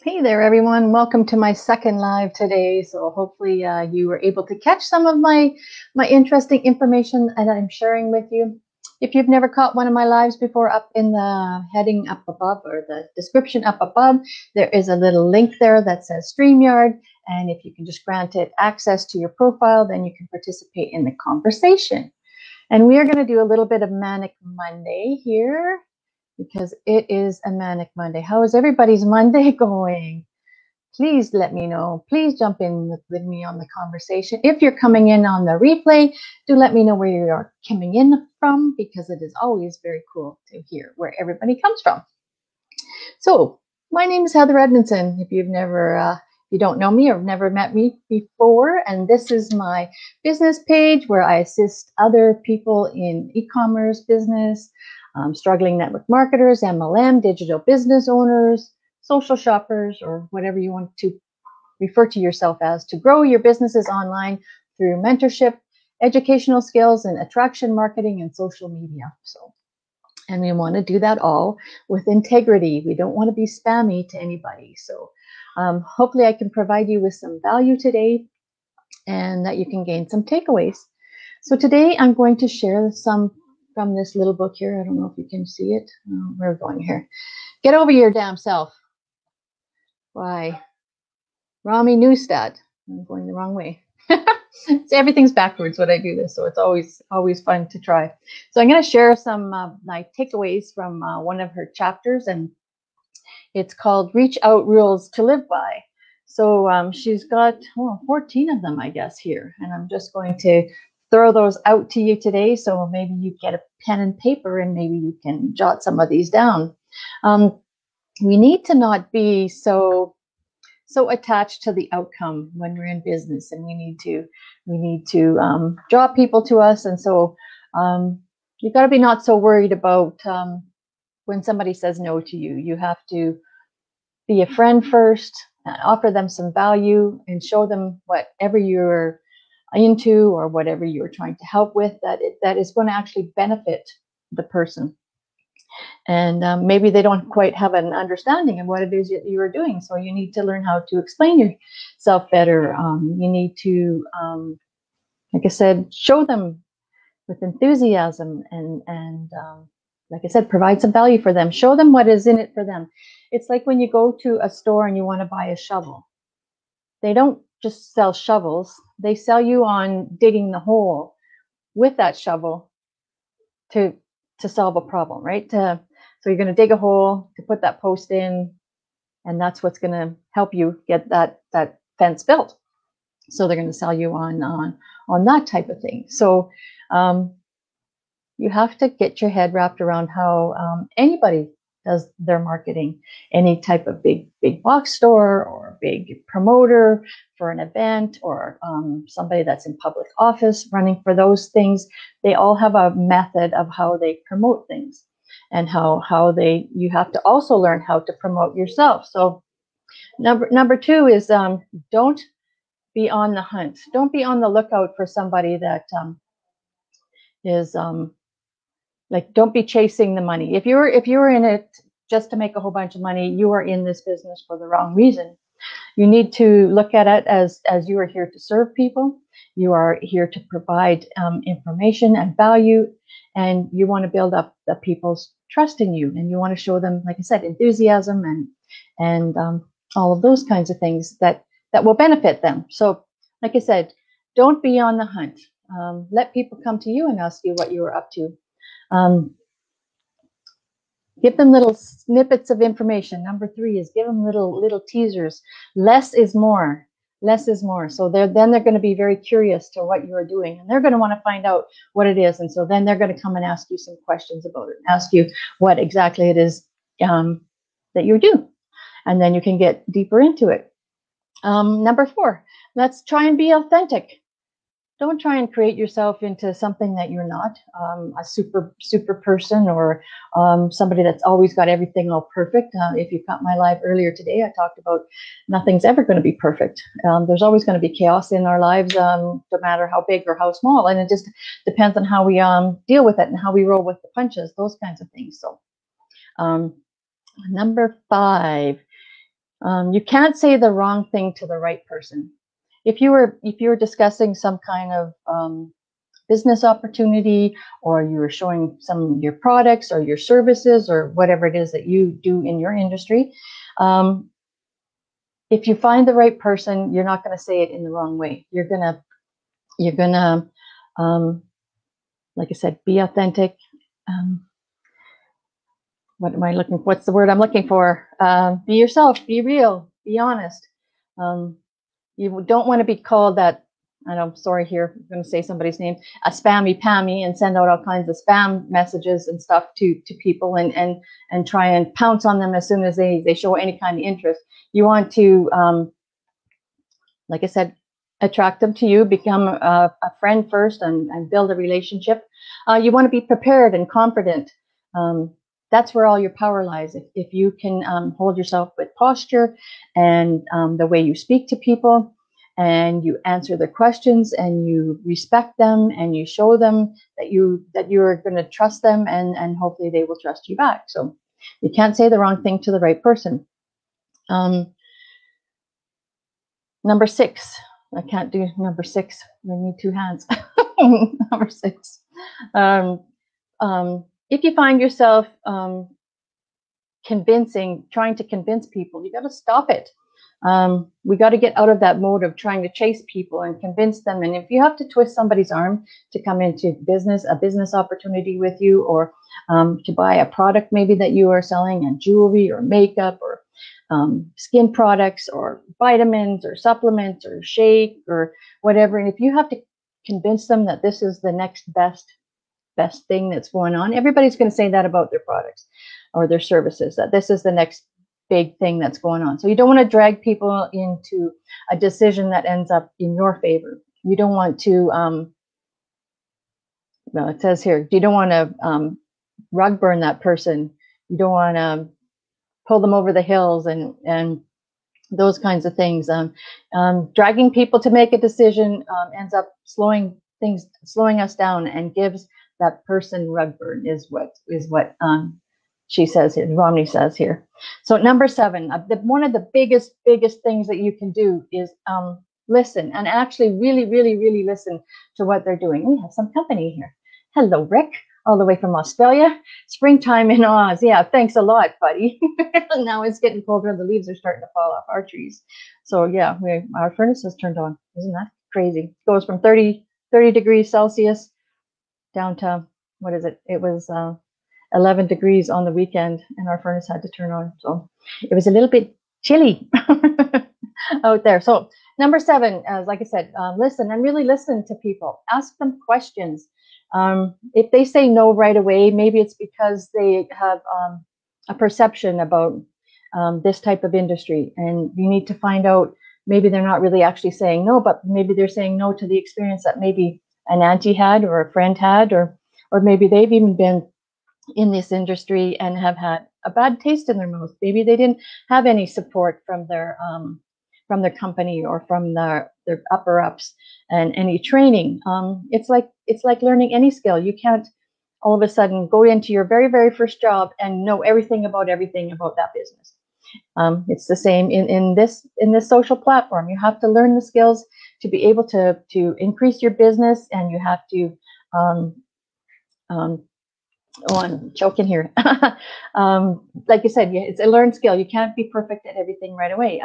Hey there, everyone. Welcome to my second live today. So hopefully you were able to catch some of my interesting information that I'm sharing with you. If you've never caught one of my lives before, up in the heading up above or the description up above, there is a little link there that says StreamYard. And if you can just grant it access to your profile, then you can participate in the conversation. And we are going to do a little bit of Manic Monday here, because it is a Manic Monday. How is everybody's Monday going? Please let me know. Please jump in with me on the conversation. If you're coming in on the replay, do let me know where you are coming in from, because it is always very cool to hear where everybody comes from. So my name is Heather Edmondson. If you don't know me or never met me before, and this is my business page where I assist other people in e-commerce business, struggling network marketers, MLM, digital business owners, social shoppers, or whatever you want to refer to yourself as, to grow your businesses online through mentorship, educational skills, and attraction marketing and social media. And we want to do that all with integrity. We don't want to be spammy to anybody. So hopefully I can provide you with some value today and that you can gain some takeaways. So today I'm going to share some from this little book here. I don't know if you can see it. We're going here. Get over your damn self by Rami Newstad. I'm going the wrong way. So everything's backwards when I do this, so it's always fun to try. So I'm going to share some my takeaways from one of her chapters, and it's called Reach Out Rules to Live By. So she's got 14 of them, I guess, here, and I'm just going to throw those out to you today. So maybe you get a pen and paper and maybe you can jot some of these down. We need to not be so attached to the outcome when we're in business, and we need to draw people to us. And so you've got to be not so worried about when somebody says no to you. You have to be a friend first, and offer them some value and show them whatever you're into or whatever you're trying to help with, that is going to actually benefit the person. And maybe they don't quite have an understanding of what it is that you are doing. So you need to learn how to explain yourself better. You need to, like I said, show them with enthusiasm and like I said, provide some value for them. Show them what is in it for them. It's like when you go to a store and you want to buy a shovel. They don't just sell shovels. They sell you on digging the hole with that shovel to solve a problem, right? So you're going to dig a hole to put that post in, and that's what's going to help you get that fence built. So they're going to sell you on that type of thing. So you have to get your head wrapped around how anybody does their marketing. Any type of big box store or big promoter for an event, or somebody that's in public office running for those things, they all have a method of how they promote things, and you have to also learn how to promote yourself. So number two is don't be on the hunt. Don't be on the lookout for somebody that is like, don't be chasing the money. If you're in it just to make a whole bunch of money, you are in this business for the wrong reason. You need to look at it as you are here to serve people. You are here to provide information and value, and you want to build up the people's trust in you, and you want to show them, like I said, enthusiasm and all of those kinds of things that will benefit them. So, like I said, don't be on the hunt. Let people come to you and ask you what you are up to. Give them little snippets of information. Number three is give them little teasers. Less is more. Less is more. So they're going to be very curious to what you are doing, and they're going to want to find out what it is. And so then they're going to come and ask you some questions about it, ask you what exactly it is that you do, and then you can get deeper into it. Number four, let's try and be authentic. Don't try and create yourself into something that you're not, a super person, or somebody that's always got everything all perfect. If you caught my live earlier today, I talked about nothing's ever going to be perfect. There's always going to be chaos in our lives, no matter how big or how small. And it just depends on how we deal with it and how we roll with the punches, those kinds of things. So number five, You can't say the wrong thing to the right person. If you were discussing some kind of business opportunity, or you were showing some of your products or your services or whatever it is that you do in your industry, if you find the right person, you're not going to say it in the wrong way. You're gonna, like I said, be authentic. What am I looking for? What's the word I'm looking for? Be yourself, be real, be honest. You don't want to be called that, and I'm sorry here, I'm going to say somebody's name, a spammy pammy, and send out all kinds of spam messages and stuff to people, and try and pounce on them as soon as they show any kind of interest. You want to, like I said, attract them to you, become a friend first, and build a relationship. You want to be prepared and confident. That's where all your power lies. If you can hold yourself with posture and the way you speak to people, and you answer their questions, and you respect them, and you show them that you're going to trust them, and hopefully they will trust you back. So you can't say the wrong thing to the right person. Number 6. I can't do number 6. I need 2 hands. Number 6. If you find yourself trying to convince people, you got to stop it. We got to get out of that mode of trying to chase people and convince them. And if you have to twist somebody's arm to come into a business opportunity with you, or to buy a product maybe that you are selling, and jewelry or makeup or skin products or vitamins or supplements or shake or whatever, and if you have to convince them that this is the next best thing that's going on, everybody's going to say that about their products or their services, that this is the next big thing that's going on. So you don't want to drag people into a decision that ends up in your favor. You don't want to, well, it says here, you don't want to rug burn that person. You don't want to pull them over the hills and those kinds of things. Dragging people to make a decision ends up slowing us down, and gives that person rug burn, is what she says here, Romney says here. So number 7, one of the biggest things that you can do is listen, and actually really, really, really listen to what they're doing. We have some company here. Hello, Rick, all the way from Australia. Springtime in Oz. Yeah, thanks a lot, buddy. Now it's getting colder and the leaves are starting to fall off our trees. So yeah, our furnace is turned on. Isn't that crazy? It goes from 30 degrees Celsius down to, what is it? It was 11 degrees on the weekend, and our furnace had to turn on. So it was a little bit chilly out there. So number 7, like I said, listen, and really listen to people. Ask them questions. If they say no right away, maybe it's because they have a perception about this type of industry, and you need to find out, maybe they're not really actually saying no, but maybe they're saying no to the experience that maybe an auntie had, or a friend had, or maybe they've even been in this industry and have had a bad taste in their mouth. Maybe they didn't have any support from their company or from their upper ups, and any training. It's like learning any skill. You can't all of a sudden go into your very, very first job and know everything about that business. It's the same in this social platform. You have to learn the skills to be able to increase your business, and you have to oh, I'm choking here. Like you said, it's a learned skill. You can't be perfect at everything right away.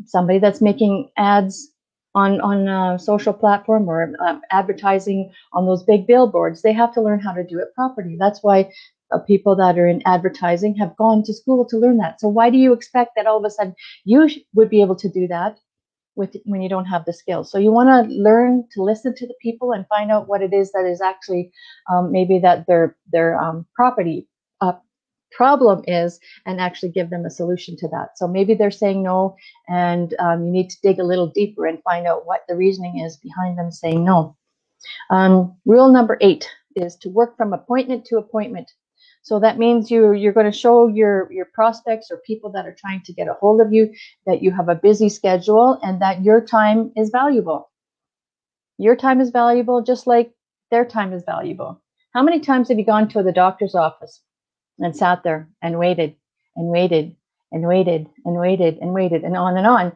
Somebody that's making ads on a social platform, or advertising on those big billboards, they have to learn how to do it properly. That's why people that are in advertising have gone to school to learn that. So why do you expect that all of a sudden you would be able to do that when you don't have the skills? So you want to learn to listen to the people and find out what it is that is actually maybe that their property problem is, and actually give them a solution to that. So maybe they're saying no, and you need to dig a little deeper and find out what the reasoning is behind them saying no. Rule number 8 is to work from appointment to appointment. So that means you're going to show your prospects, or people that are trying to get a hold of you, that you have a busy schedule, and that your time is valuable. Your time is valuable, just like their time is valuable. How many times have you gone to the doctor's office and sat there and waited and waited and waited and waited and on and on.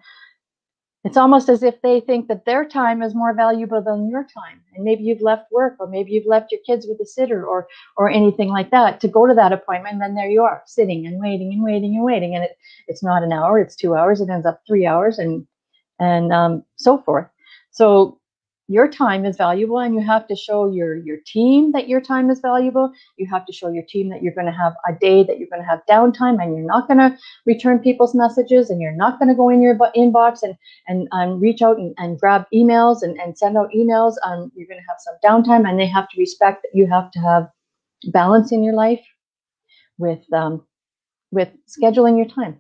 It's almost as if they think that their time is more valuable than your time. And maybe you've left work, or maybe you've left your kids with a sitter, or anything like that to go to that appointment. And then there you are, sitting and waiting and waiting and waiting. And it's not an hour, it's 2 hours. It ends up 3 hours and so forth. So your time is valuable, and you have to show your team that your time is valuable. You have to show your team that you're going to have a day that you're going to have downtime, and you're not going to return people's messages, and you're not going to go in your inbox and reach out and grab emails and send out emails. You're going to have some downtime, and they have to respect that you have to have balance in your life with scheduling your time.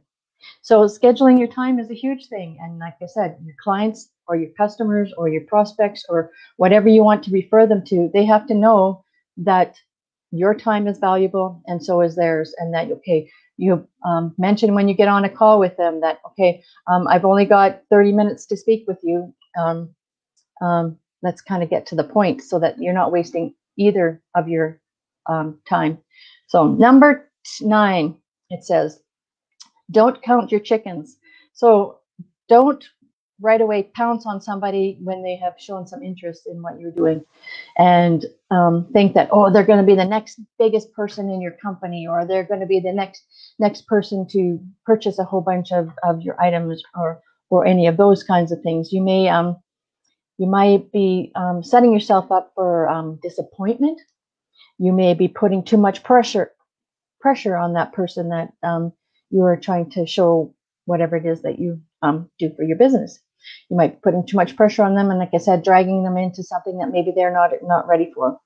So scheduling your time is a huge thing. And like I said, your clients or your customers or your prospects or whatever you want to refer them to, they have to know that your time is valuable and so is theirs. And that, okay, you mention when you get on a call with them that, okay, I've only got 30 minutes to speak with you. Let's kind of get to the point so that you're not wasting either of your time. So number 9, it says, don't count your chickens. So don't right away pounce on somebody when they have shown some interest in what you're doing and think that, oh, they're going to be the next biggest person in your company, or they're going to be the next person to purchase a whole bunch of your items, or any of those kinds of things. You might be setting yourself up for disappointment. You may be putting too much pressure on that person that you are trying to show whatever it is that you do for your business. You might be putting too much pressure on them, and like I said, dragging them into something that maybe they're not ready for.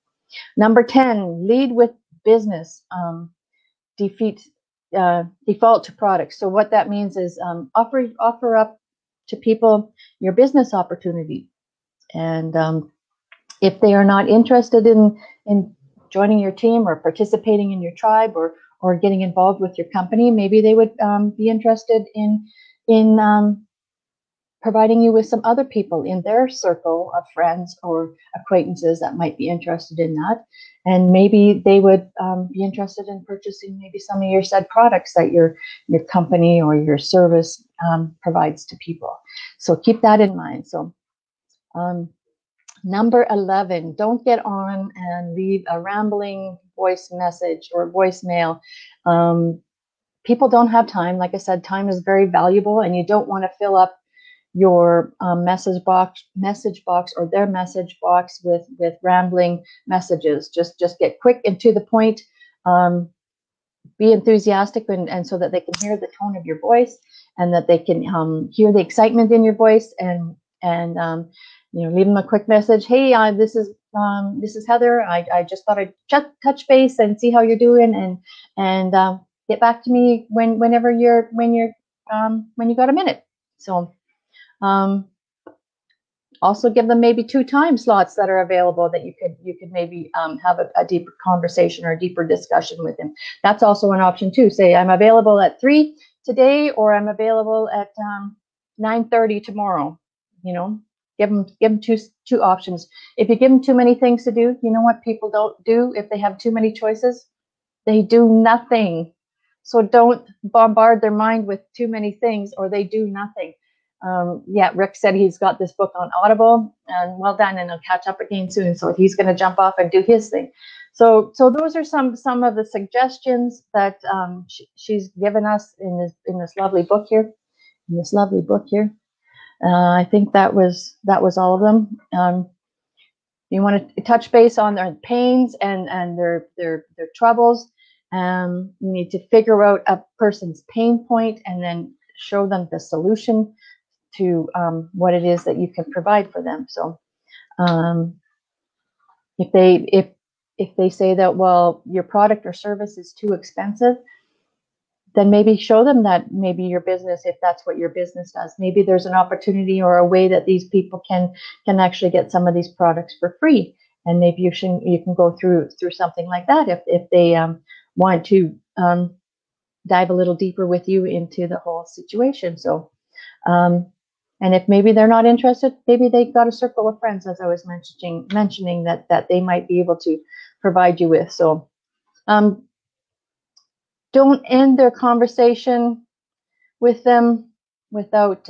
Number 10, lead with business. Default to products. So what that means is offer up to people your business opportunity, and if they are not interested in joining your team or participating in your tribe or getting involved with your company, maybe they would be interested in providing you with some other people in their circle of friends or acquaintances that might be interested in that. And maybe they would be interested in purchasing maybe some of your said products that your company or your service provides to people. So keep that in mind. So number 11, don't get on and leave a rambling voice message or voicemail. People don't have time. Like I said, time is very valuable, and you don't want to fill up your message box or their message box with rambling messages. Just get quick and to the point. Be enthusiastic, and so that they can hear the tone of your voice, and that they can hear the excitement in your voice, and leave them a quick message. Hey, this is Heather. I just thought I'd touch base and see how you're doing, and get back to me when you got a minute. So also give them maybe 2 time slots that are available that you could maybe have a deeper conversation or a deeper discussion with them. That's also an option too. Say, I'm available at 3 today, or I'm available at 9:30 tomorrow. Give them two options. If you give them too many things to do, you know what people don't do if they have too many choices? They do nothing. So don't bombard their mind with too many things, or they do nothing. Rick said he's got this book on Audible, and well done, and he'll catch up again soon. So he's going to jump off and do his thing. So those are some of the suggestions that she's given us in this lovely book here. I think that was all of them. You want to touch base on their pains and their troubles. You need to figure out a person's pain point and then show them the solution to what it is that you can provide for them. So if they say that, well, your product or service is too expensive, then maybe show them that maybe your business, if that's what your business does, maybe there's an opportunity or a way that these people can actually get some of these products for free. And maybe you can go through something like that if they want to dive a little deeper with you into the whole situation. So, and if maybe they're not interested, maybe they got a circle of friends, as I was mentioning that they might be able to provide you with. So, don't end their conversation with them without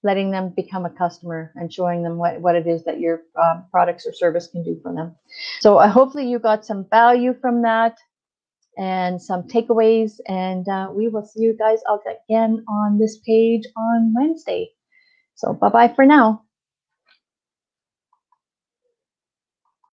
letting them become a customer and showing them what it is that your products or service can do for them. So hopefully you got some value from that and some takeaways, and we will see you guys out again on this page on Wednesday. So bye-bye for now.